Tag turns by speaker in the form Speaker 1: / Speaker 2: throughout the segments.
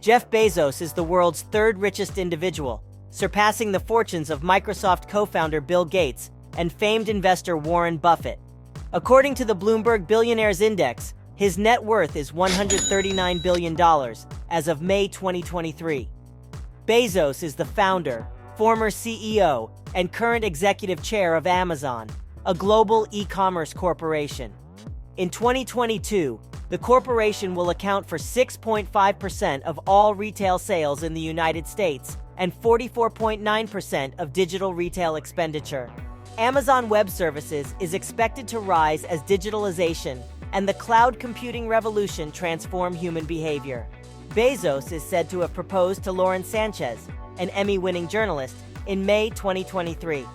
Speaker 1: Jeff Bezos is the world's third richest individual, surpassing the fortunes of Microsoft co-founder Bill Gates and famed investor Warren Buffett. According to the Bloomberg Billionaires Index, his net worth is $139 billion as of May 2023. Bezos is the founder, former CEO, and current executive chair of Amazon, a global e-commerce corporation. In 2022, the corporation will account for 6.5% of all retail sales in the United States and 44.9% of digital retail expenditure. Amazon Web Services is expected to rise as digitalization and the cloud computing revolution transform human behavior. Bezos is said to have proposed to Lauren Sanchez, an Emmy-winning journalist, in May 2023.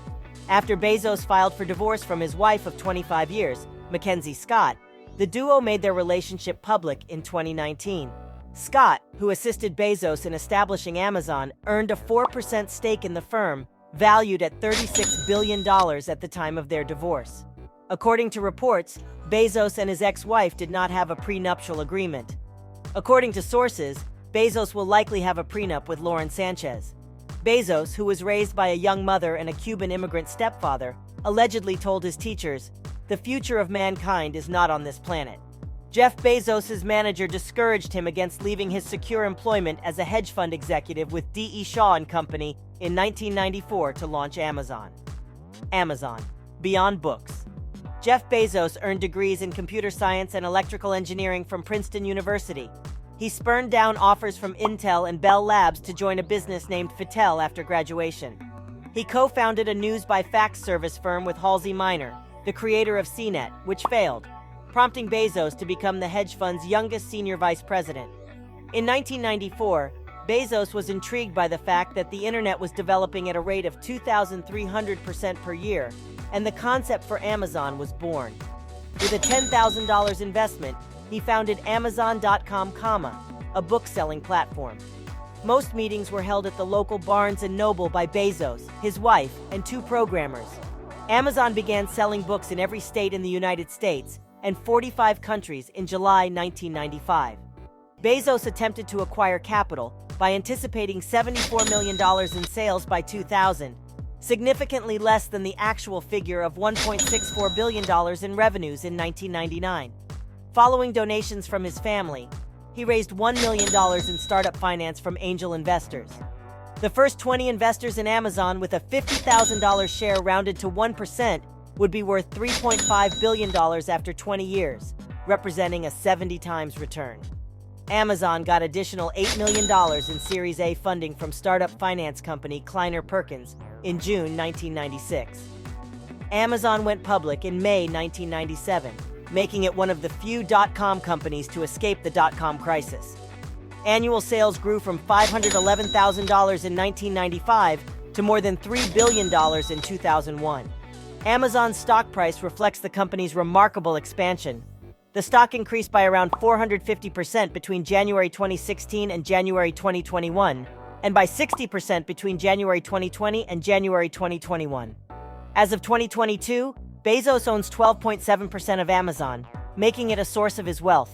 Speaker 1: After Bezos filed for divorce from his wife of 25 years, Mackenzie Scott, the duo made their relationship public in 2019. Scott, who assisted Bezos in establishing Amazon, earned a 4% stake in the firm, valued at $36 billion at the time of their divorce. According to reports, Bezos and his ex-wife did not have a prenuptial agreement. According to sources, Bezos will likely have a prenup with Lauren Sanchez. Bezos, who was raised by a young mother and a Cuban immigrant stepfather, allegedly told his teachers, "The future of mankind is not on this planet." Jeff Bezos' manager discouraged him against leaving his secure employment as a hedge fund executive with D.E. Shaw and Company in 1994 to launch Amazon. Amazon, beyond books. Jeff Bezos earned degrees in computer science and electrical engineering from Princeton University. He spurned down offers from Intel and Bell Labs to join a business named Fattel after graduation. He co-founded a news-by-fax service firm with Halsey Minor, the creator of CNET, which failed, prompting Bezos to become the hedge fund's youngest senior vice president. In 1994, Bezos was intrigued by the fact that the internet was developing at a rate of 2,300% per year, and the concept for Amazon was born. With a $10,000 investment, he founded Amazon.com, a book-selling platform. Most meetings were held at the local Barnes & Noble by Bezos, his wife, and 2 programmers. Amazon began selling books in every state in the United States and 45 countries in July 1995. Bezos attempted to acquire capital by anticipating $74 million in sales by 2000, significantly less than the actual figure of $1.64 billion in revenues in 1999. Following donations from his family, he raised $1 million in startup finance from angel investors. The first 20 investors in Amazon with a $50,000 share rounded to 1% would be worth $3.5 billion after 20 years, representing a 70 times return. Amazon got additional $8 million in Series A funding from startup finance company Kleiner Perkins in June 1996. Amazon went public in May 1997, making it one of the few dot-com companies to escape the dot-com crisis. Annual sales grew from $511,000 in 1995 to more than $3 billion in 2001. Amazon's stock price reflects the company's remarkable expansion. The stock increased by around 450% between January 2016 and January 2021, and by 60% between January 2020 and January 2021. As of 2022, Bezos owns 12.7% of Amazon, making it a source of his wealth.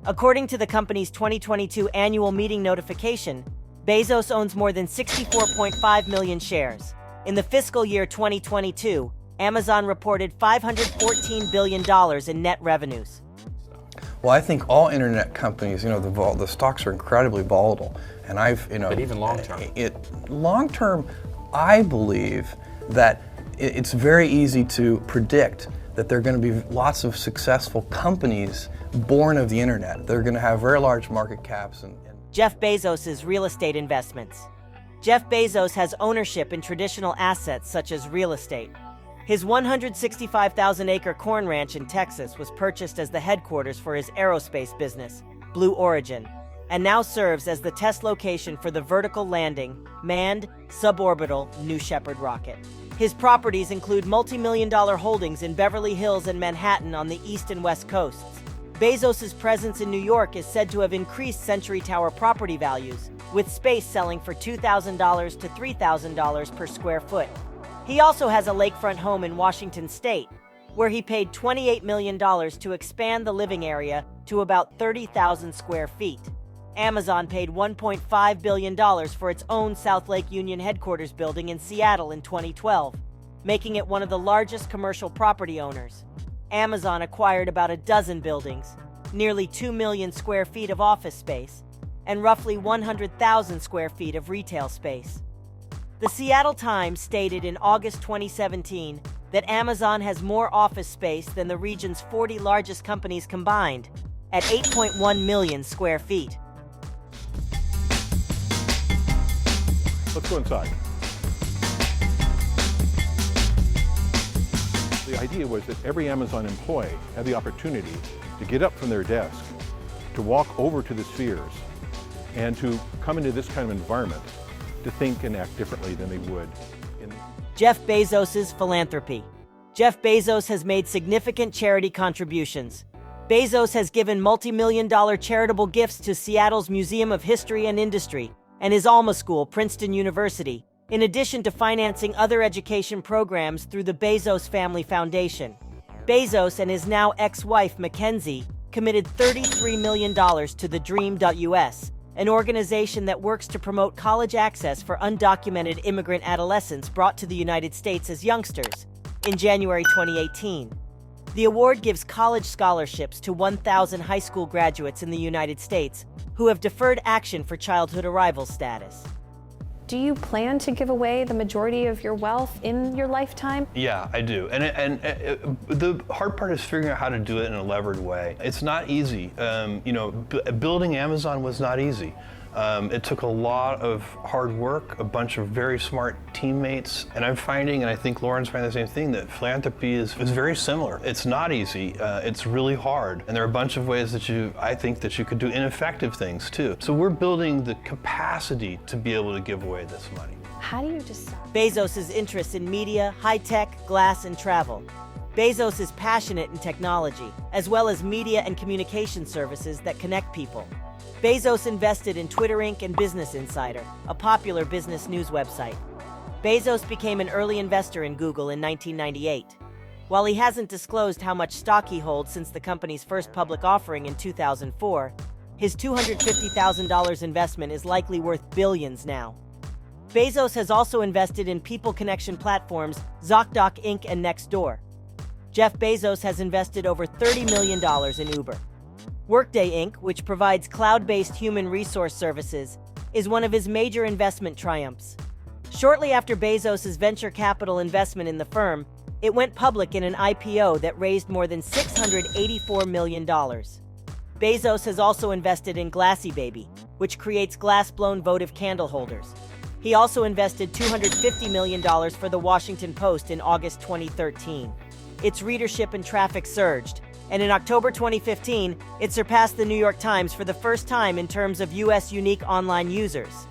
Speaker 1: According to the company's 2022 annual meeting notification, Bezos owns more than 64.5 million shares. In the fiscal year 2022, Amazon reported $514 billion in net revenues.
Speaker 2: Well, I think all internet companies, the stocks are incredibly volatile, and
Speaker 3: But even long term.
Speaker 2: Long term, I believe that it's very easy to predict that there are going to be lots of successful companies born of the internet. They're going to have very large market caps.
Speaker 1: Jeff Bezos' real estate investments. Jeff Bezos has ownership in traditional assets such as real estate. His 165,000-acre corn ranch in Texas was purchased as the headquarters for his aerospace business, Blue Origin, and now serves as the test location for the vertical landing, manned, suborbital New Shepard rocket. His properties include multi-million-dollar holdings in Beverly Hills and Manhattan on the east and west coasts. Bezos' presence in New York is said to have increased Century Tower property values, with space selling for $2,000 to $3,000 per square foot. He also has a lakefront home in Washington State, where he paid $28 million to expand the living area to about 30,000 square feet. Amazon paid $1.5 billion for its own South Lake Union headquarters building in Seattle in 2012, making it one of the largest commercial property owners. Amazon acquired about a dozen buildings, nearly 2 million square feet of office space, and roughly 100,000 square feet of retail space. The Seattle Times stated in August 2017 that Amazon has more office space than the region's 40 largest companies combined, at 8.1 million square feet.
Speaker 3: Let's go inside. The idea was that every Amazon employee had the opportunity to get up from their desk, to walk over to the spheres, and to come into this kind of environment to think and act differently than they would in
Speaker 1: Jeff Bezos' philanthropy. Jeff Bezos has made significant charity contributions. Bezos has given multi-million-dollar charitable gifts to Seattle's Museum of History and Industry and his alma school, Princeton University, in addition to financing other education programs through the Bezos Family Foundation. Bezos and his now ex-wife, Mackenzie, committed $33 million to the Dream.us, an organization that works to promote college access for undocumented immigrant adolescents brought to the United States as youngsters, in January 2018. The award gives college scholarships to 1,000 high school graduates in the United States who have deferred action for childhood arrival status.
Speaker 4: Do you plan to give away the majority of your wealth in your lifetime?
Speaker 2: Yeah, I do. And the hard part is figuring out how to do it in a levered way. It's not easy. Building Amazon was not easy. It took a lot of hard work, a bunch of very smart teammates, and I'm finding, and I think Lauren's finding the same thing, that philanthropy is very similar. It's not easy, it's really hard, and there are a bunch of ways that I think that you could do ineffective things too. So we're building the capacity to be able to give away this money.
Speaker 4: How do you decide?
Speaker 1: Bezos' interests in media, high-tech, glass, and travel. Bezos is passionate in technology, as well as media and communication services that connect people. Bezos invested in Twitter Inc. and Business Insider, a popular business news website. Bezos became an early investor in Google in 1998. While he hasn't disclosed how much stock he holds since the company's first public offering in 2004, his $250,000 investment is likely worth billions now. Bezos has also invested in people connection platforms ZocDoc Inc. and Nextdoor. Jeff Bezos has invested over $30 million in Uber. Workday Inc., which provides cloud-based human resource services, is one of his major investment triumphs. Shortly after Bezos' venture capital investment in the firm, it went public in an IPO that raised more than $684 million. Bezos has also invested in Glassy Baby, which creates glass-blown votive candle holders. He also invested $250 million for The Washington Post in August 2013. Its readership and traffic surged, and in October 2015, it surpassed the New York Times for the first time in terms of U.S. unique online users.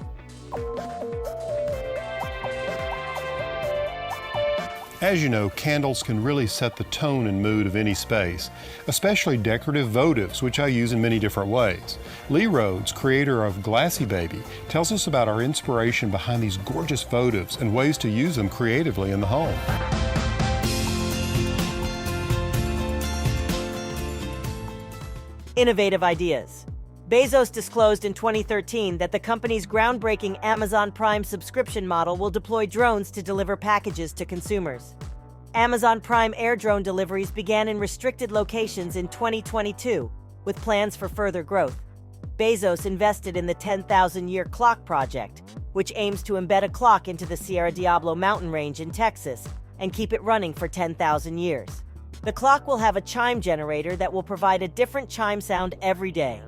Speaker 5: As you know, candles can really set the tone and mood of any space, especially decorative votives, which I use in many different ways. Lee Rhodes, creator of Glassy Baby, tells us about our inspiration behind these gorgeous votives and ways to use them creatively in the home.
Speaker 1: Innovative ideas. Bezos disclosed in 2013 that the company's groundbreaking Amazon Prime subscription model will deploy drones to deliver packages to consumers. Amazon Prime air drone deliveries began in restricted locations in 2022, with plans for further growth. Bezos invested in the 10,000-year clock project, which aims to embed a clock into the Sierra Diablo mountain range in Texas and keep it running for 10,000 years. The clock will have a chime generator that will provide a different chime sound every day.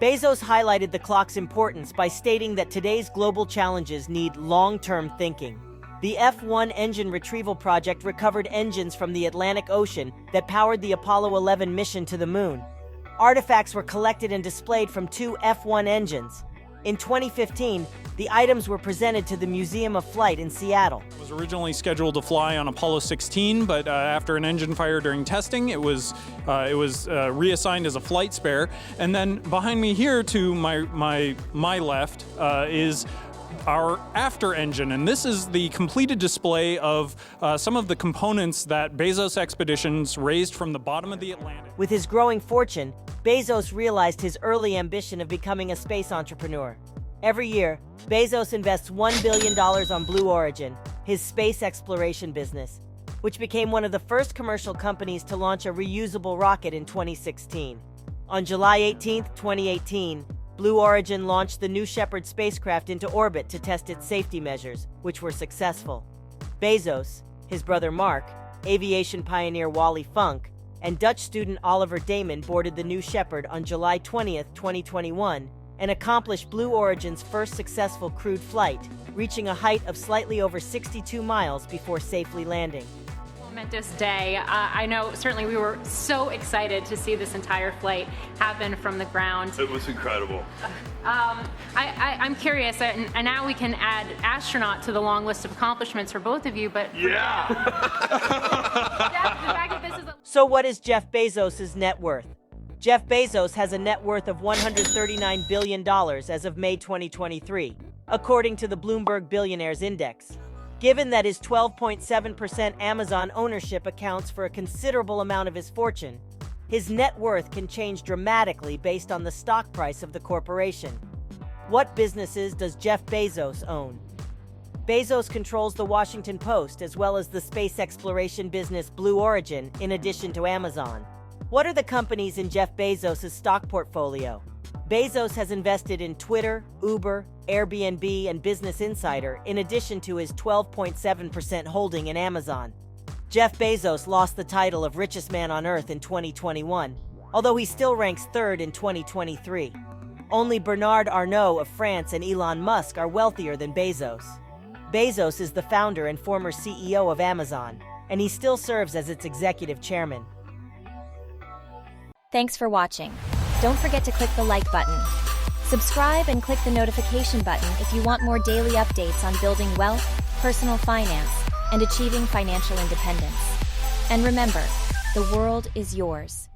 Speaker 1: Bezos highlighted the clock's importance by stating that today's global challenges need long-term thinking. The F-1 engine retrieval project recovered engines from the Atlantic Ocean that powered the Apollo 11 mission to the moon. Artifacts were collected and displayed from 2 F-1 engines. In 2015, the items were presented to the Museum of Flight in Seattle.
Speaker 6: It was originally scheduled to fly on Apollo 16, but after an engine fire during testing, it was reassigned as a flight spare. And then behind me here to my left is our after engine, and this is the completed display of some of the components that Bezos expeditions raised from the bottom of the Atlantic.
Speaker 1: With his growing fortune, Bezos realized his early ambition of becoming a space entrepreneur. Every year, Bezos invests $1 billion on Blue Origin, his space exploration business, which became one of the first commercial companies to launch a reusable rocket in 2016. On July 18, 2018, Blue Origin launched the New Shepard spacecraft into orbit to test its safety measures, which were successful. Bezos, his brother Mark, aviation pioneer Wally Funk, and Dutch student Oliver Damon boarded the New Shepard on July 20, 2021, and accomplished Blue Origin's first successful crewed flight, reaching a height of slightly over 62 miles before safely landing.
Speaker 7: Momentous day. I know certainly we were so excited to see this entire flight happen from the ground.
Speaker 8: It was incredible.
Speaker 7: I'm curious, and now we can add astronaut to the long list of accomplishments for both of you, but
Speaker 8: Yeah.
Speaker 7: Jeff, the fact that this is
Speaker 1: So what is Jeff Bezos' net worth? Jeff Bezos has a net worth of $139 billion as of May 2023, according to the Bloomberg Billionaires Index. Given that his 12.7% Amazon ownership accounts for a considerable amount of his fortune, his net worth can change dramatically based on the stock price of the corporation. What businesses does Jeff Bezos own? Bezos controls the Washington Post as well as the space exploration business Blue Origin, in addition to Amazon. What are the companies in Jeff Bezos' stock portfolio? Bezos has invested in Twitter, Uber, Airbnb, and Business Insider, in addition to his 12.7% holding in Amazon. Jeff Bezos lost the title of richest man on Earth in 2021, although he still ranks third in 2023. Only Bernard Arnault of France and Elon Musk are wealthier than Bezos. Bezos is the founder and former CEO of Amazon, and he still serves as its executive chairman.
Speaker 9: Thanks for watching. Don't forget to click the like button. Subscribe and click the notification button if you want more daily updates on building wealth, personal finance, and achieving financial independence. And remember, the world is yours.